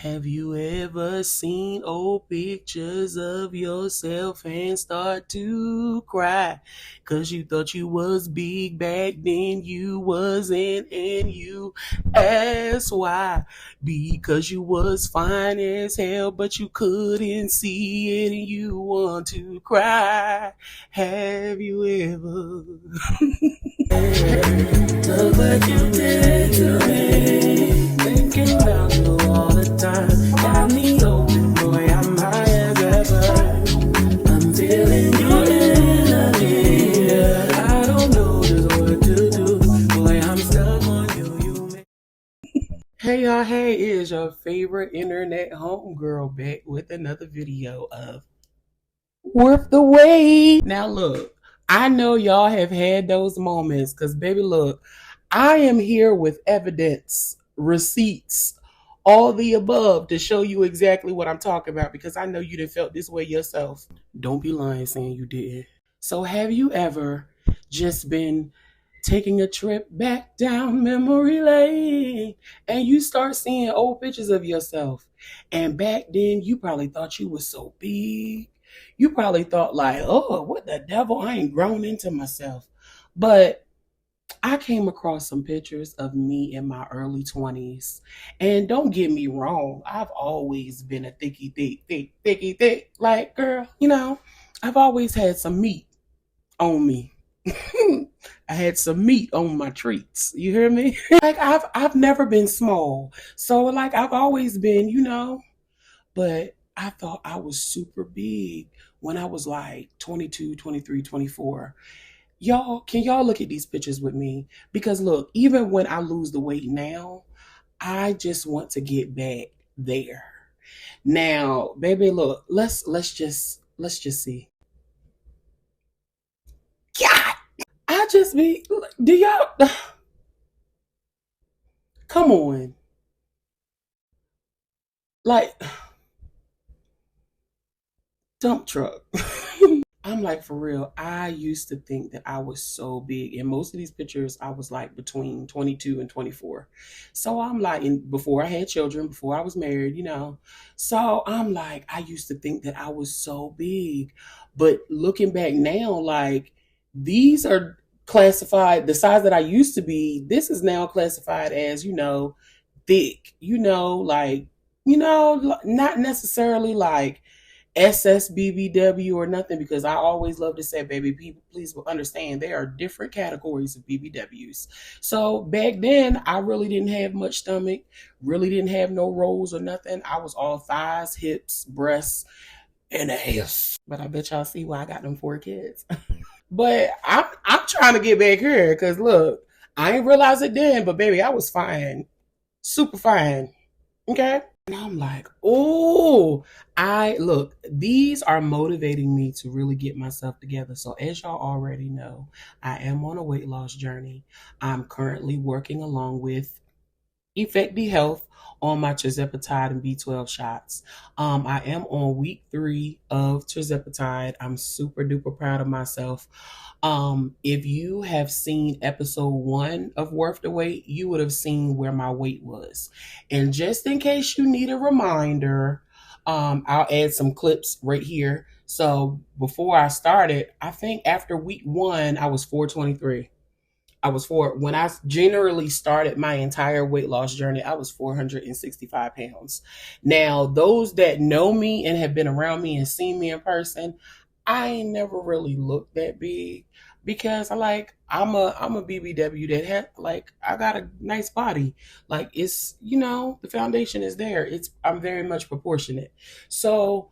Have you ever seen old pictures of yourself and start to cry? Cause you thought you was big back then, you wasn't, and you asked why. Because you was fine as hell, but you couldn't see it and you want to cry. Have you ever? Look what you did to me. Thinking about you all the time. Got me open, boy, I'm high as ever. I'm feeling your energy. I don't know just what to do. Boy, I'm stuck on you. Hey y'all, hey, it is your favorite internet homegirl back with another video of Worth the Wait. Now look, I know y'all have had those moments because baby, look, I am here with evidence, receipts, all the above to show you exactly what I'm talking about because I know you done felt this way yourself. Don't be lying saying you did. So have you ever just been taking a trip back down memory lane and you start seeing old pictures of yourself? And back then you probably thought you was so big. You probably thought like, oh, what the devil? I ain't grown into myself. But I came across some pictures of me in my early 20s. And don't get me wrong, I've always been a thicky thick, like girl, I've always had some meat on me. I had some meat on my treats. You hear me? Like I've never been small. So like I've always been, but I thought I was super big when I was like 22, 23, 24. Y'all, can y'all look at these pictures with me? Because look, even when I lose the weight now, I just want to get back there. Now, baby, look, let's just see. God, I just be do y'all come on. Like dump truck. I'm like, for real, I used to think that I was so big. In most of these pictures, I was like between 22 and 24. So I'm like, before I had children, before I was married. So I'm like, I used to think that I was so big. But looking back now, like, these are classified, the size that I used to be, this is now classified as, thick, not necessarily like SSBBW or nothing because I always love to say, baby, people, please understand there are different categories of BBWs. So back then, I really didn't have much stomach, really didn't have no rolls or nothing. I was all thighs, hips, breasts, and ass. But I bet y'all see why I got them 4 kids. But I'm trying to get back here because look, I ain't realize it then, but baby, I was fine, super fine. Okay. And I'm like, oh, I look, these are motivating me to really get myself together. So, as y'all already know, I am on a weight loss journey. I'm currently working along with Effecti Health on my tirzepatide and B12 shots. I am on week 3 of tirzepatide. I'm super duper proud of myself. If you have seen episode 1 of Worth the Wait, you would have seen where my weight was. And just in case you need a reminder, I'll add some clips right here. So before I started, I think after week 1, I was 423. When I generally started my entire weight loss journey, I was 465 pounds. Now, those that know me and have been around me and seen me in person, I ain't never really looked that big because I'm a BBW that had like I got a nice body. Like it's the foundation is there. I'm very much proportionate. So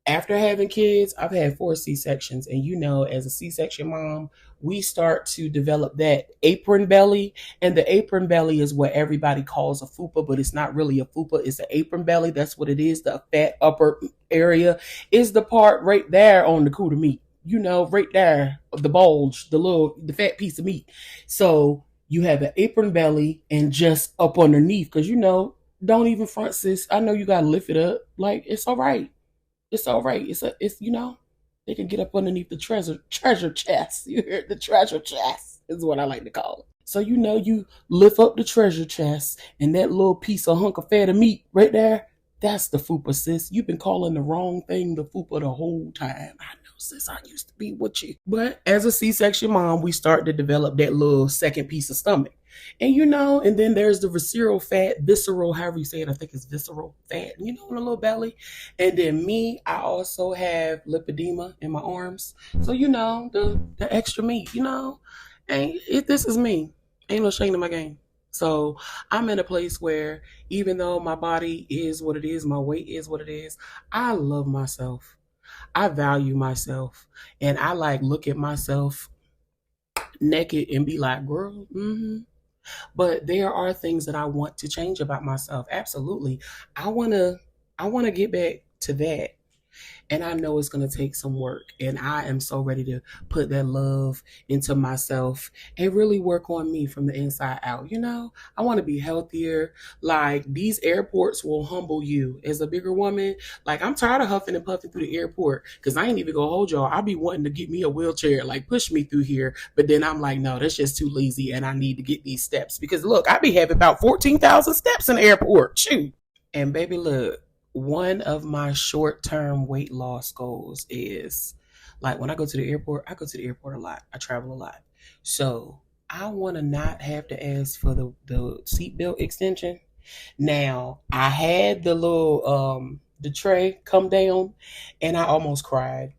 after having kids, I've had 4 C-sections. And as a C-section mom, we start to develop that apron belly. And the apron belly is what everybody calls a fupa, but it's not really a fupa. It's an apron belly. That's what it is. The fat upper area is the part right there on the cooter meat. Right there, the bulge, the fat piece of meat. So you have an apron belly and just up underneath, because don't even front, sis. I know you gotta lift it up. Like it's all right. It's all right. They can get up underneath the treasure chest. You heard the treasure chest is what I like to call it. So you lift up the treasure chest and that little piece of hunk of fat of meat right there, That's the fupa, sis. You've been calling the wrong thing the fupa the whole time. I know, sis. I used to be with you. But as a C-section mom, we start to develop that little second piece of stomach. And and then there's the visceral, however you say it, I think it's visceral fat, in the little belly. And then me, I also have lipedema in my arms. So, the extra meat, and this is me. Ain't no shame in my game. So I'm in a place where even though my body is what it is, my weight is what it is, I love myself. I value myself. And I like look at myself naked and be like, girl, But there are things that I want to change about myself. Absolutely. I wanna I wanna get back to that. And I know it's going to take some work. And I am so ready to put that love into myself and really work on me from the inside out. I want to be healthier. Like, these airports will humble you as a bigger woman. Like, I'm tired of huffing and puffing through the airport because I ain't even going to hold y'all. I be wanting to get me a wheelchair, like push me through here. But then I'm like, no, that's just too lazy. And I need to get these steps because look, I be having about 14,000 steps in the airport. Shoot. And baby, look, one of my short term weight loss goals is like when I go to the airport, I go to the airport a lot. I travel a lot. So I want to not have to ask for the seatbelt extension. Now, I had the tray come down and I almost cried.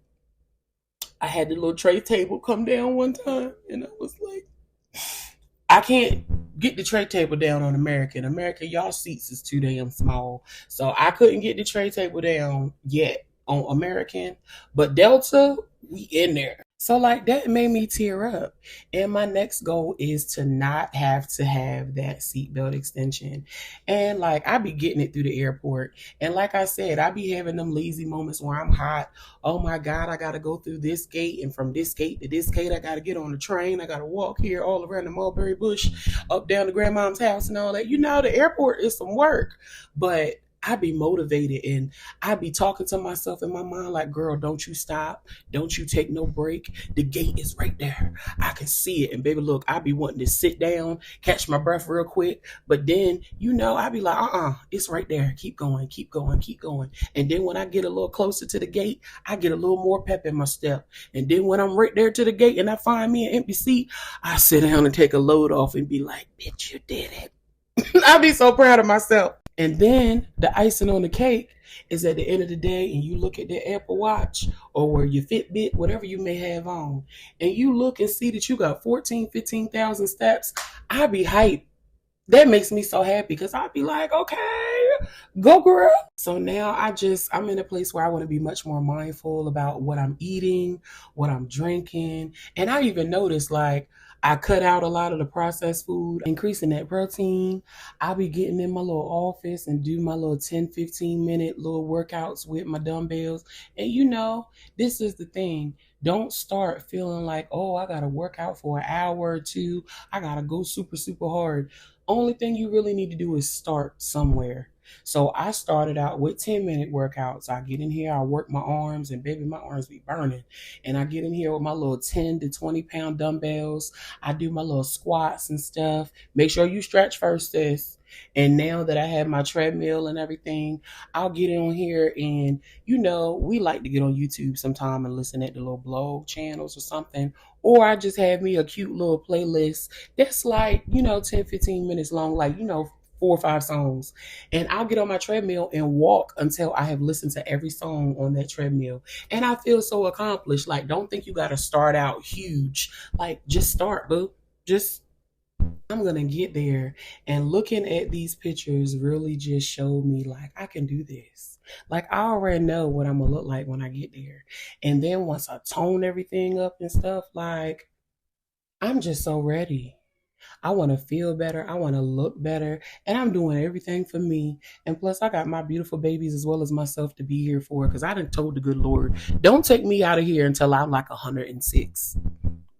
I had the little tray table come down one time and I was like, I can't get the tray table down on American. American, y'all seats is too damn small. So I couldn't get the tray table down yet on American. But Delta, we in there. So like that made me tear up. And my next goal is to not have to have that seatbelt extension. And like I be getting it through the airport. And like I said, I be having them lazy moments where I'm hot. Oh my God, I gotta go through this gate, and from this gate to this gate, I gotta get on the train. I gotta walk here all around the mulberry bush, up down to grandmom's house and all that. The airport is some work. But I be motivated and I be talking to myself in my mind like, girl, don't you stop. Don't you take no break. The gate is right there. I can see it. And baby, look, I be wanting to sit down, catch my breath real quick. But then, I be like, it's right there. Keep going, keep going, keep going. And then when I get a little closer to the gate, I get a little more pep in my step. And then when I'm right there to the gate and I find me an empty seat, I sit down and take a load off and be like, bitch, you did it. I be so proud of myself. And then the icing on the cake is at the end of the day, and you look at the Apple Watch or your Fitbit, whatever you may have on, and you look and see that you got 14, 15,000 steps. I be hyped. That makes me so happy because I'd be like, okay, go girl. So now I'm in a place where I want to be much more mindful about what I'm eating, what I'm drinking. And I even noticed like I cut out a lot of the processed food, increasing that protein. I'll be getting in my little office and do my little 10, 15-minute little workouts with my dumbbells. And this is the thing. Don't start feeling like, oh, I got to work out for an hour or two. I got to go super, super hard. Only thing you really need to do is start somewhere. So I started out with 10-minute workouts. I get in here, I work my arms, and baby, my arms be burning. And I get in here with my little 10 to 20 pound dumbbells. I do my little squats and stuff. Make sure you stretch first, sis. And now that I have my treadmill and everything, I'll get on here and, we like to get on YouTube sometime and listen at the little blog channels or something. Or I just have me a cute little playlist that's like, 10, 15 minutes long, like, 4 or 5 songs. And I'll get on my treadmill and walk until I have listened to every song on that treadmill. And I feel so accomplished. Like, don't think you got to start out huge. Like, just start, boo. I'm going to get there. And looking at these pictures really just showed me, like, I can do this. Like, I already know what I'm going to look like when I get there. And then once I tone everything up and stuff, like, I'm just so ready. I want to feel better. I want to look better. And I'm doing everything for me. And plus, I got my beautiful babies as well as myself to be here for. Because I done told the good Lord, don't take me out of here until I'm like 106.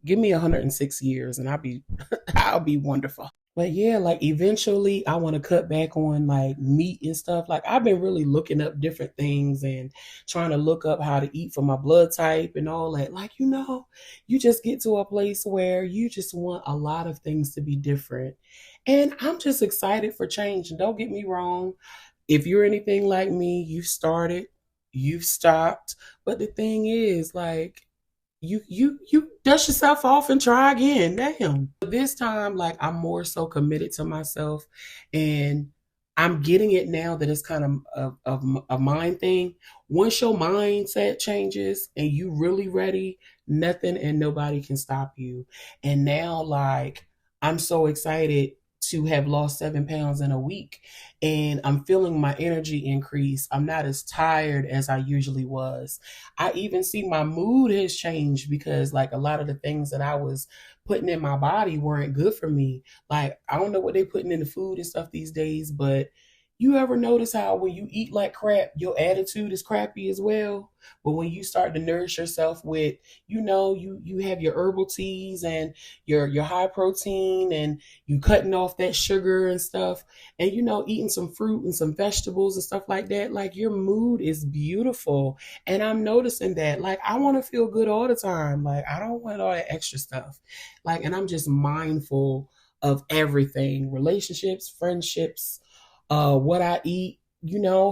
Give me 106 years and I'll be wonderful. But yeah, like eventually I want to cut back on like meat and stuff. Like I've been really looking up different things and trying to look up how to eat for my blood type and all that. Like, you just get to a place where you just want a lot of things to be different. And I'm just excited for change. And don't get me wrong, If you're anything like me, you've started, you've stopped. But the thing is, like, you dust yourself off and try again. Damn. But this time, like, I'm more so committed to myself, and I'm getting it now that it's kind of a mind thing. Once your mindset changes and you really ready, nothing and nobody can stop you. And now, like, I'm so excited to have lost 7 pounds in a week, and I'm feeling my energy increase. I'm not as tired as I usually was. I even see my mood has changed because, like, a lot of the things that I was putting in my body weren't good for me. Like, I don't know what they're putting in the food and stuff these days, but you ever notice how when you eat like crap, your attitude is crappy as well? But when you start to nourish yourself with, you have your herbal teas and your high protein, and you cutting off that sugar and stuff, and eating some fruit and some vegetables and stuff like that, like, your mood is beautiful. And I'm noticing that, like, I want to feel good all the time. Like, I don't want all that extra stuff. Like, and I'm just mindful of everything: relationships, friendships, what I eat,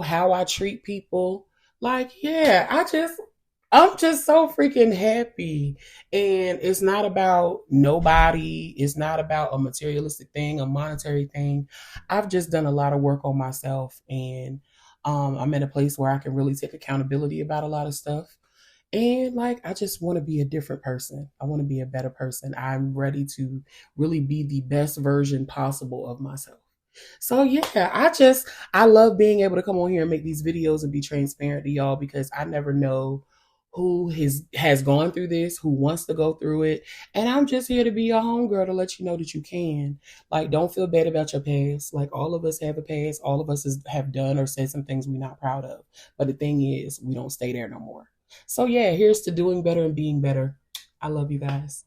how I treat people. Like, yeah, I'm just so freaking happy. And it's not about nobody. It's not about a materialistic thing, a monetary thing. I've just done a lot of work on myself, and I'm in a place where I can really take accountability about a lot of stuff. And, like, I just want to be a different person. I want to be a better person. I'm ready to really be the best version possible of myself. So yeah, I love being able to come on here and make these videos and be transparent to y'all, because I never know who has gone through this, who wants to go through it. And I'm just here to be your homegirl to let you know that you can. Like, don't feel bad about your past. Like, all of us have a past. All of us have done or said some things we're not proud of. But the thing is, we don't stay there no more. So yeah, here's to doing better and being better. I love you guys.